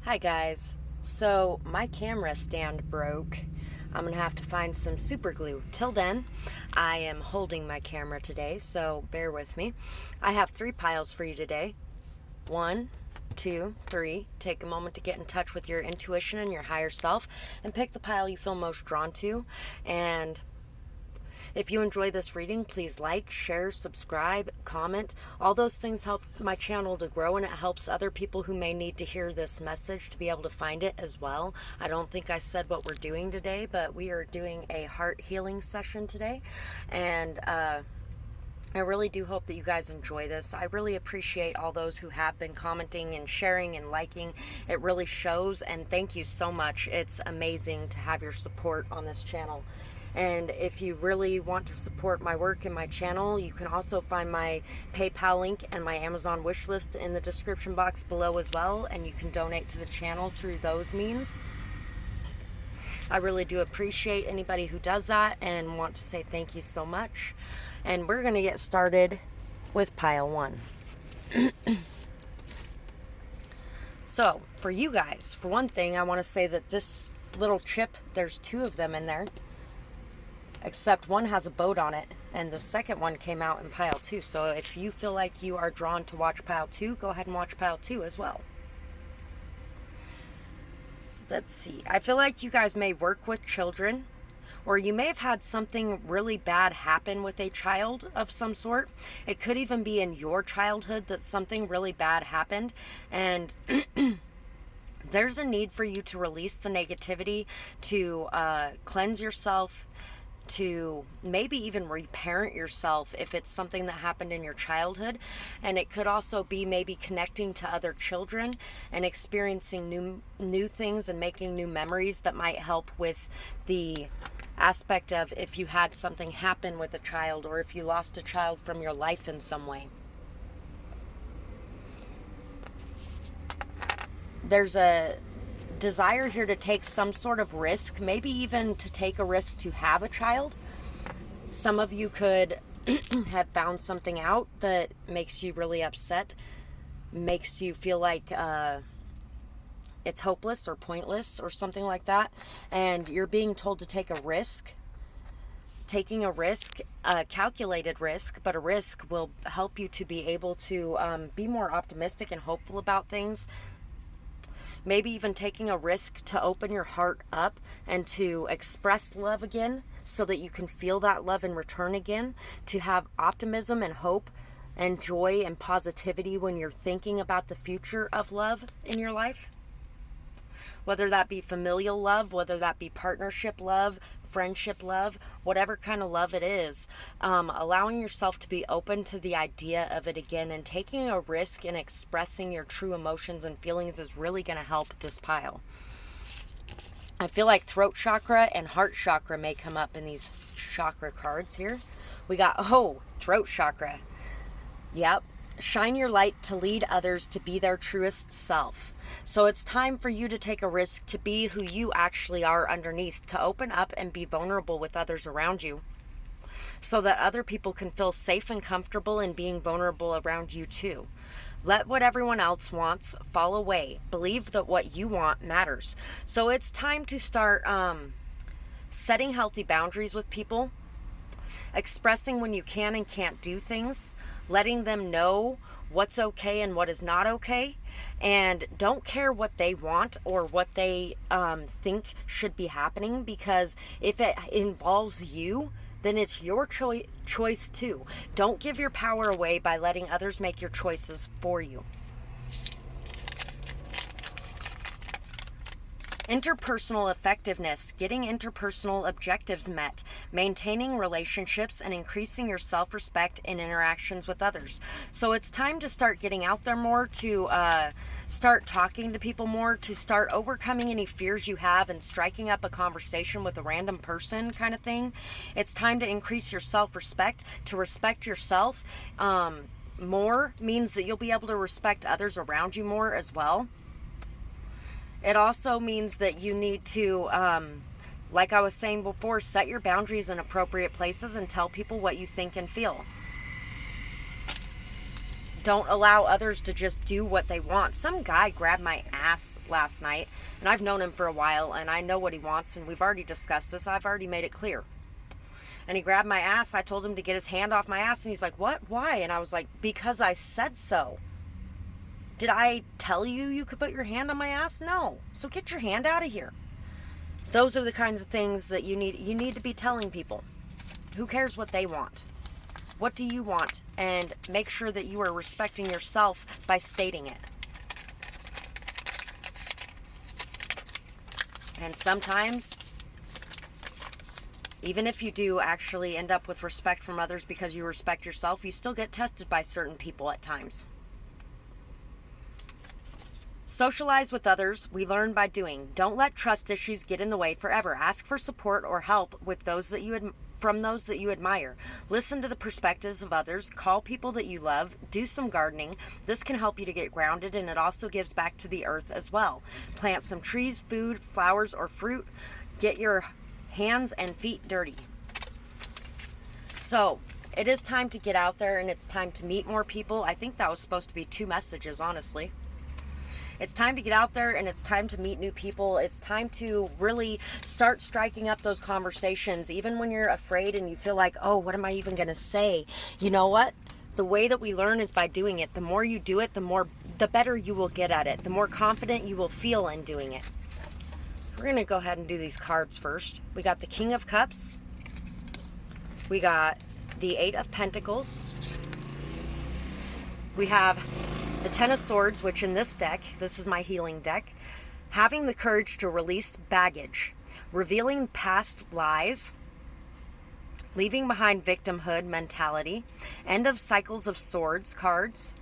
Hi guys. So my camera stand broke. I'm gonna have to find some super glue. Till then, I am holding my camera today, so bear with me. I have 3 piles for you today. 1, 2, 3. Take a moment to get in touch with your intuition and your higher self and pick the pile you feel most drawn to. And if you enjoy this reading, please like, share, subscribe, comment. All those things help my channel to grow, and it helps other people who may need to hear this message to be able to find it as well. I don't think I said what we're doing today, but we are doing a heart healing session today. And I really do hope that you guys enjoy this. I really appreciate all those who have been commenting and sharing and liking. It really shows, and thank you so much. It's amazing to have your support on this channel. And if you really want to support my work and my channel, you can also find my PayPal link and my Amazon wish list in the description box below as well, and you can donate to the channel through those means. I really do appreciate anybody who does that and want to say thank you so much. And we're going to get started with pile 1. So, for you guys, for one thing, I want to say that this little chip, there's 2 of them in there, except one has a boat on it, and the second one came out in pile 2. So if you feel like you are drawn to watch pile 2, go ahead and watch pile 2 as well. So let's see. I feel like you guys may work with children, or you may have had something really bad happen with a child of some sort. It could even be in your childhood that something really bad happened, and there's a need for you to release the negativity, to cleanse yourself, to maybe even reparent yourself if it's something that happened in your childhood. And it could also be maybe connecting to other children and experiencing new things and making new memories that might help with the aspect of if you had something happen with a child, or if you lost a child from your life in some way. There's a desire here to take some sort of risk, maybe even to take a risk to have a child. Some of you could have found something out that makes you really upset, makes you feel like it's hopeless or pointless or something like that, and you're being told to take a risk. Taking a risk, a calculated risk, but a risk will help you to be able to be more optimistic and hopeful about things. Maybe even taking a risk to open your heart up and to express love again so that you can feel that love in return again, to have optimism and hope and joy and positivity when you're thinking about the future of love in your life. Whether that be familial love, whether that be partnership love, friendship love, whatever kind of love it is, allowing yourself to be open to the idea of it again and taking a risk and expressing your true emotions and feelings is really going to help this pile. I feel like throat chakra and heart chakra may come up in these chakra cards here. We got, throat chakra. Yep. Shine your light to lead others to be their truest self. So it's time for you to take a risk to be who you actually are underneath, to open up and be vulnerable with others around you, so that other people can feel safe and comfortable in being vulnerable around you too. Let what everyone else wants fall away. Believe that what you want matters. So it's time to start setting healthy boundaries with people, expressing when you can and can't do things, letting them know what's okay and what is not okay, and don't care what they want or what they think should be happening, because if it involves you, then it's your choice too. Don't give your power away by letting others make your choices for you. Interpersonal effectiveness, getting interpersonal objectives met, maintaining relationships, and increasing your self-respect in interactions with others. So it's time to start getting out there more, to start talking to people more, to start overcoming any fears you have and striking up a conversation with a random person kind of thing. It's time to increase your self-respect, to respect yourself. More means that you'll be able to respect others around you more as well. It also means that you need to, like I was saying before, set your boundaries in appropriate places and tell people what you think and feel. Don't allow others to just do what they want. Some guy grabbed my ass last night, and I've known him for a while, and I know what he wants, and we've already discussed this. I've already made it clear. And he grabbed my ass. I told him to get his hand off my ass, and he's like, what? Why? And I was like, because I said so. Did I tell you you could put your hand on my ass? No. So get your hand out of here. Those are the kinds of things that you need to be telling people. Who cares what they want? What do you want? And make sure that you are respecting yourself by stating it. And sometimes, even if you do actually end up with respect from others because you respect yourself, you still get tested by certain people at times. Socialize with others. We learn by doing. Don't let trust issues get in the way forever. Ask for support or help with from those that you admire. Listen to the perspectives of others. Call people that you love. Do some gardening. This can help you to get grounded, and it also gives back to the earth as well. Plant some trees, food, flowers, or fruit. Get your hands and feet dirty. So it is time to get out there, and it's time to meet more people. I think that was supposed to be 2 messages, honestly. It's time to get out there, and it's time to meet new people. It's time to really start striking up those conversations, even when you're afraid and you feel like, oh, what am I even going to say? You know what? The way that we learn is by doing it. The more you do it, the better you will get at it. The more confident you will feel in doing it. We're going to go ahead and do these cards first. We got the King of Cups. We got the 8 of Pentacles. We have the 10 of Swords, which in this deck, this is my healing deck, having the courage to release baggage, revealing past lies, leaving behind victimhood mentality, end of cycles of swords cards,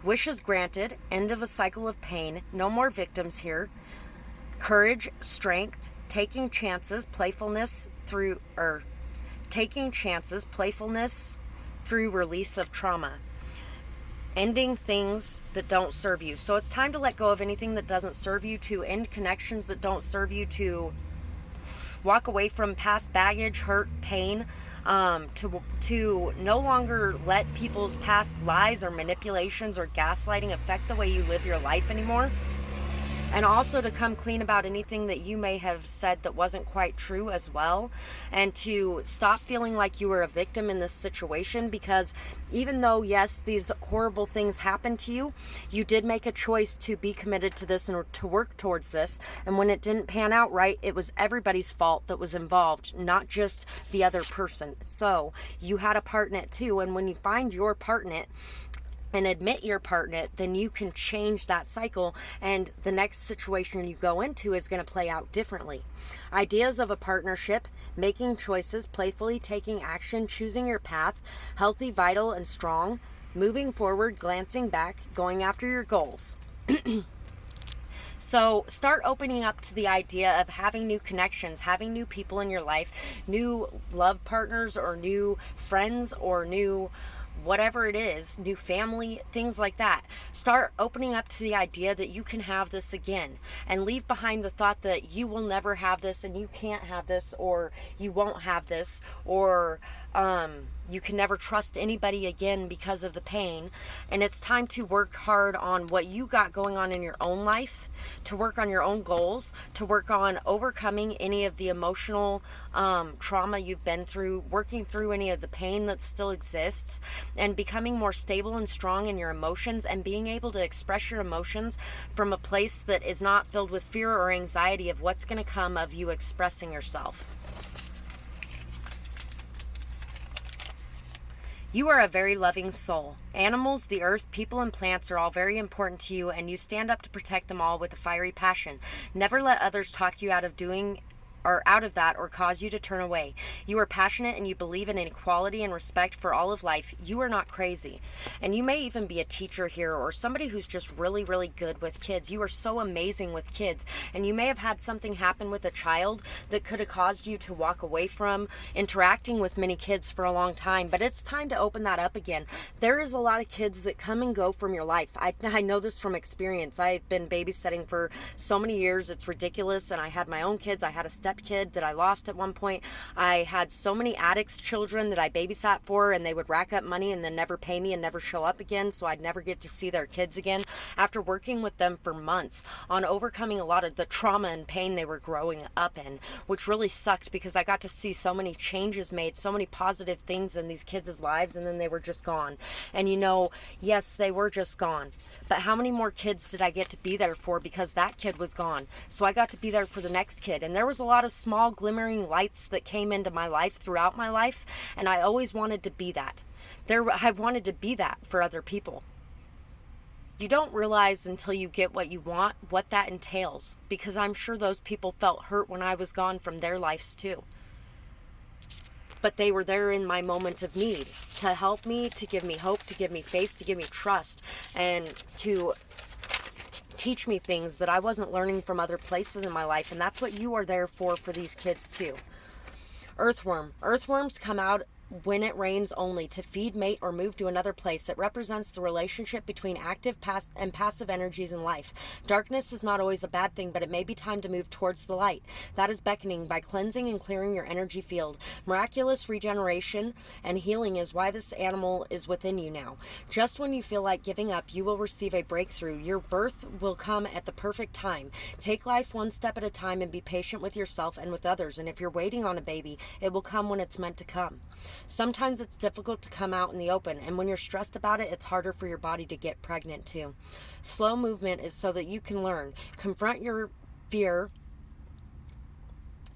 wishes granted, end of a cycle of pain, no more victims here, courage, strength, taking chances, playfulness through release of trauma. Ending things that don't serve you. So it's time to let go of anything that doesn't serve you, to end connections that don't serve you, to walk away from past baggage, hurt, pain, to no longer let people's past lies or manipulations or gaslighting affect the way you live your life anymore. And also to come clean about anything that you may have said that wasn't quite true as well. And to stop feeling like you were a victim in this situation, because even though, yes, these horrible things happened to you, you did make a choice to be committed to this and to work towards this. And when it didn't pan out right, it was everybody's fault that was involved, not just the other person. So you had a part in it too. And when you find your part in it, and admit your part in it, then you can change that cycle, and the next situation you go into is going to play out differently. Ideas of a partnership, making choices, playfully taking action, choosing your path, healthy, vital, and strong, moving forward, glancing back, going after your goals. So start opening up to the idea of having new connections, having new people in your life, new love partners or new friends or new whatever it is, new family, things like that. Start opening up to the idea that you can have this again, and leave behind the thought that you will never have this and you can't have this, or you won't have this, or you can never trust anybody again because of the pain. And it's time to work hard on what you got going on in your own life, to work on your own goals, to work on overcoming any of the emotional trauma you've been through, working through any of the pain that still exists, and becoming more stable and strong in your emotions, and being able to express your emotions from a place that is not filled with fear or anxiety of what's going to come of you expressing yourself. You are a very loving soul. Animals, the earth, people, and plants are all very important to you, and you stand up to protect them all with a fiery passion. Never let others talk you out of that or cause you to turn away. You are passionate and you believe in equality and respect for all of life. You are not crazy. And you may even be a teacher here or somebody who's just really, really good with kids. You are so amazing with kids. And you may have had something happen with a child that could have caused you to walk away from interacting with many kids for a long time. But it's time to open that up again. There is a lot of kids that come and go from your life. I know this from experience. I've been babysitting for so many years. It's ridiculous. And I had my own kids. I had a step stepkid that I lost at one point. I had so many addicts children that I babysat for, and they would rack up money and then never pay me and never show up again, so I'd never get to see their kids again. After working with them for months on overcoming a lot of the trauma and pain they were growing up in, which really sucked because I got to see so many changes made, so many positive things in these kids' lives, and then they were just gone. And yes, they were just gone. But how many more kids did I get to be there for because that kid was gone? So I got to be there for the next kid. And there was a lot of small glimmering lights that came into my life throughout my life. And I always wanted to be that. I wanted to be that for other people. You don't realize until you get what you want what that entails. Because I'm sure those people felt hurt when I was gone from their lives too. But they were there in my moment of need to help me, to give me hope, to give me faith, to give me trust, and to teach me things that I wasn't learning from other places in my life. And that's what you are there for these kids too. Earthworm. Earthworms come out when it rains only to feed, mate, or move to another place. It represents the relationship between active and passive energies in life. Darkness is not always a bad thing, but it may be time to move towards the light. That is beckoning by cleansing and clearing your energy field. Miraculous regeneration and healing is why this animal is within you now. Just when you feel like giving up, you will receive a breakthrough. Your birth will come at the perfect time. Take life one step at a time and be patient with yourself and with others. And if you're waiting on a baby, it will come when it's meant to come. Sometimes it's difficult to come out in the open, and when you're stressed about it, it's harder for your body to get pregnant too. Slow movement is so that you can learn. Confront your fear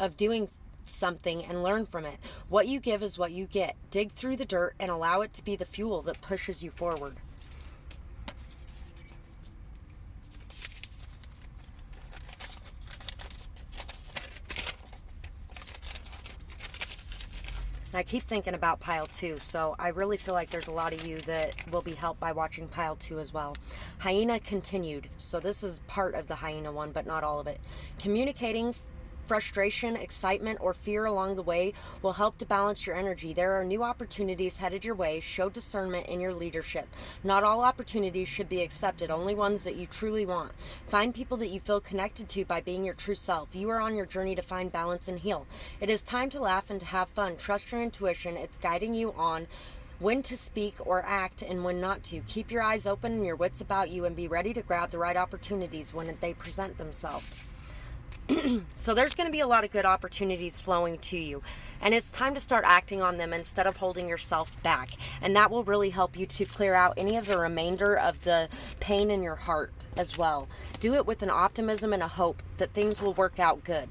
of doing something and learn from it. What you give is what you get. Dig through the dirt and allow it to be the fuel that pushes you forward. I keep thinking about pile 2, so I really feel like there's a lot of you that will be helped by watching pile 2 as well. Hyena continued. So this is part of the hyena one, but not all of it. Communicating frustration, excitement, or fear along the way will help to balance your energy. There are new opportunities headed your way. Show discernment in your leadership. Not all opportunities should be accepted, only ones that you truly want. Find people that you feel connected to by being your true self. You are on your journey to find balance and heal. It is time to laugh and to have fun. Trust your intuition. It's guiding you on when to speak or act and when not to. Keep your eyes open and your wits about you and be ready to grab the right opportunities when they present themselves. So there's going to be a lot of good opportunities flowing to you, and it's time to start acting on them instead of holding yourself back, and that will really help you to clear out any of the remainder of the pain in your heart as well. Do it with an optimism and a hope that things will work out good.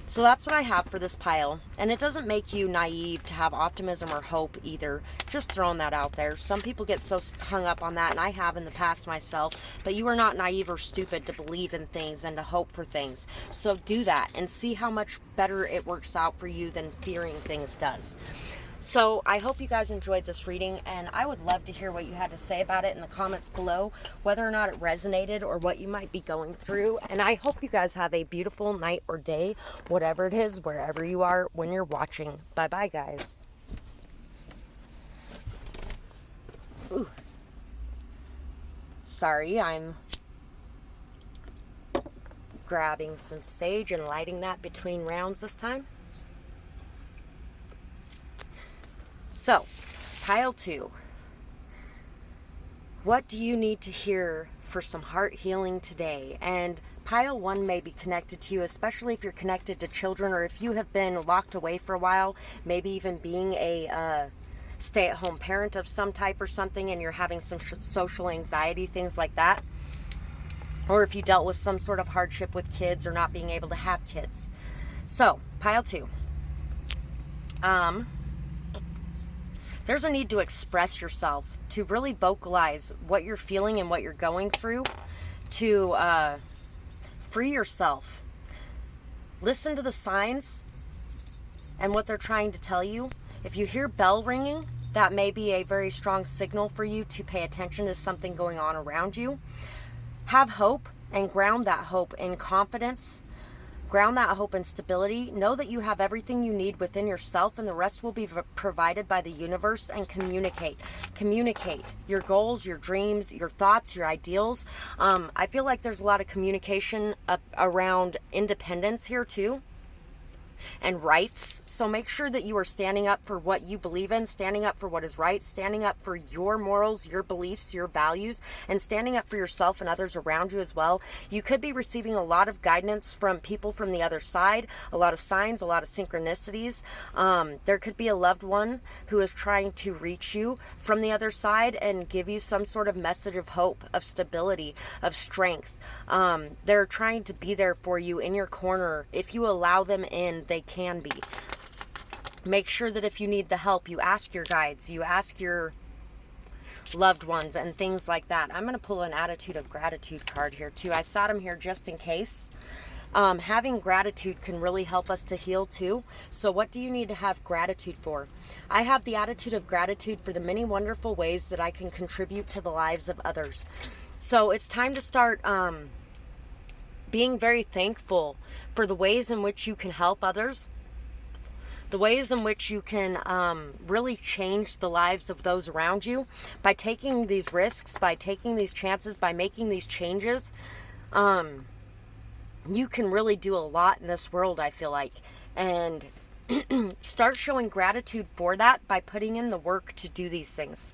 So that's what I have for this pile, and it doesn't make you naive to have optimism or hope either. Just throwing that out there. Some people get so hung up on that, and I have in the past myself, but you are not naive or stupid to believe in things and to hope for things. So do that and see how much better it works out for you than fearing things does. So I hope you guys enjoyed this reading, and I would love to hear what you had to say about it in the comments below, whether or not it resonated or what you might be going through. And I hope you guys have a beautiful night or day, whatever it is, wherever you are when you're watching. Bye-bye, guys. Ooh. Sorry, I'm grabbing some sage and lighting that between rounds this time. So, pile 2. What do you need to hear for some heart healing today? And pile 1 may be connected to you, especially if you're connected to children or if you have been locked away for a while, maybe even being a stay-at-home parent of some type or something, and you're having some social anxiety, things like that. Or if you dealt with some sort of hardship with kids or not being able to have kids. So, pile 2. There's a need to express yourself, to really vocalize what you're feeling and what you're going through, to free yourself. Listen to the signs and what they're trying to tell you. If you hear bell ringing, that may be a very strong signal for you to pay attention to something going on around you. Have hope and ground that hope in confidence. Ground that hope in stability. Know that you have everything you need within yourself, and the rest will be provided by the universe. And communicate. Communicate your goals, your dreams, your thoughts, your ideals. I feel like there's a lot of communication around independence here too. and rights. So make sure that you are standing up for what you believe in, standing up for what is right, standing up for your morals, your beliefs, your values, and standing up for yourself and others around you as well. You could be receiving a lot of guidance from people from the other side, a lot of signs, a lot of synchronicities. There could be a loved one who is trying to reach you from the other side and give you some sort of message of hope, of stability, of strength. They're trying to be there for you in your corner. If you allow them in, they can be. Make sure that if you need the help, you ask your guides, you ask your loved ones and things like that. I'm going to pull an attitude of gratitude card here too. I sat them here just in case. Having gratitude can really help us to heal too. So what do you need to have gratitude for? I have the attitude of gratitude for the many wonderful ways that I can contribute to the lives of others. So it's time to start being very thankful for the ways in which you can help others, the ways in which you can really change the lives of those around you by taking these risks, by taking these chances, by making these changes. You can really do a lot in this world, I feel like. And start showing gratitude for that by putting in the work to do these things.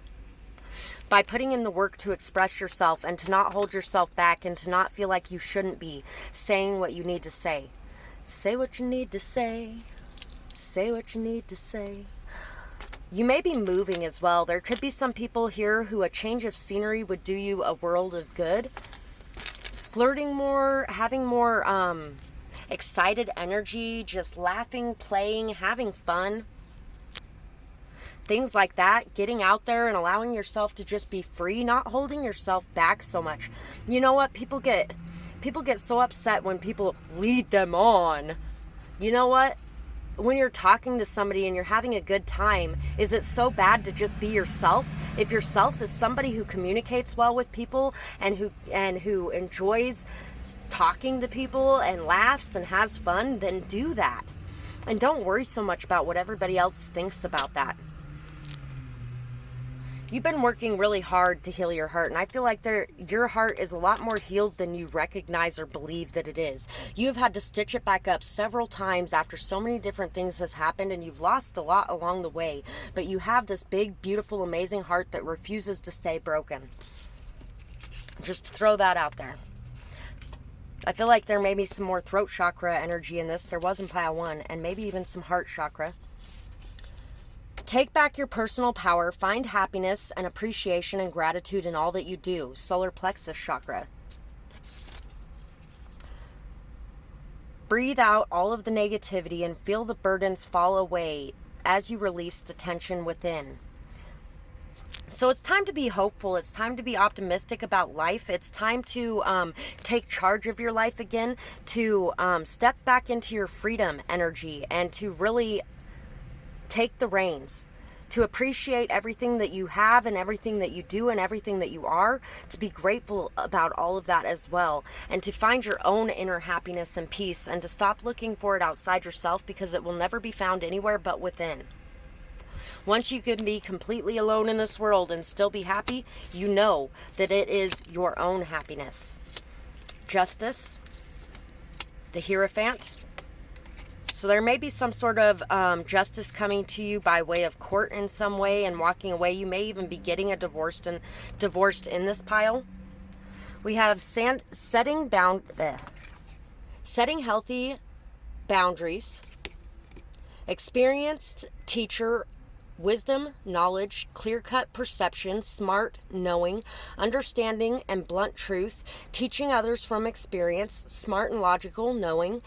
By putting in the work to express yourself and to not hold yourself back and to not feel like you shouldn't be saying what you need to say. Say what you need to say. Say what you need to say. You may be moving as well. There could be some people here who a change of scenery would do you a world of good. Flirting more, having more excited energy, just laughing, playing, having fun. Things like that, getting out there and allowing yourself to just be free, not holding yourself back so much. You know what? People get so upset when people lead them on. You know what? When you're talking to somebody and you're having a good time, is it so bad to just be yourself? If yourself is somebody who communicates well with people and who enjoys talking to people and laughs and has fun, then do that. And don't worry so much about what everybody else thinks about that. You've been working really hard to heal your heart, and I feel like your heart is a lot more healed than you recognize or believe that it is. You've had to stitch it back up several times after so many different things has happened, and you've lost a lot along the way. But you have this big, beautiful, amazing heart that refuses to stay broken. Just throw that out there. I feel like there may be some more throat chakra energy in this. There was in pile 1, and maybe even some heart chakra. Take back your personal power, find happiness and appreciation and gratitude in all that you do. Solar plexus chakra. Breathe out all of the negativity and feel the burdens fall away as you release the tension within. So it's time to be hopeful. It's time to be optimistic about life. It's time to take charge of your life again, to step back into your freedom energy and to really take the reins, to appreciate everything that you have and everything that you do and everything that you are, to be grateful about all of that as well, and to find your own inner happiness and peace, and to stop looking for it outside yourself, because it will never be found anywhere but within. Once you can be completely alone in this world and still be happy, you know that it is your own happiness. Justice, the Hierophant. So there may be some sort of justice coming to you by way of court in some way and walking away. You may even be getting divorced in this pile. We have setting healthy boundaries, experienced teacher, wisdom, knowledge, clear-cut perception, smart, knowing, understanding, and blunt truth, teaching others from experience, smart and logical, knowing,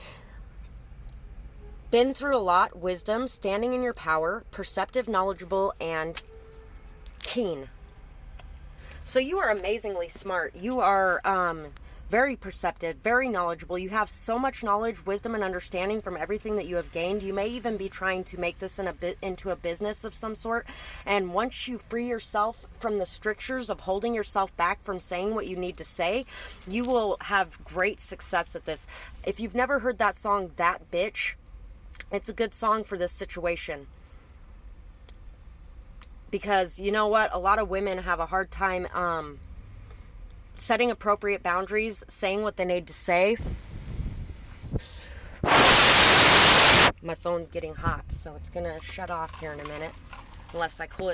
been through a lot, wisdom, standing in your power, perceptive, knowledgeable, and keen. So you are amazingly smart. You are very perceptive, very knowledgeable. You have so much knowledge, wisdom, and understanding from everything that you have gained. You may even be trying to make this into a business of some sort. And once you free yourself from the strictures of holding yourself back from saying what you need to say, you will have great success at this. If you've never heard that song, That Bitch, it's a good song for this situation. Because you know what? A lot of women have a hard time setting appropriate boundaries, saying what they need to say. My phone's getting hot, so it's gonna shut off here in a minute unless I cool it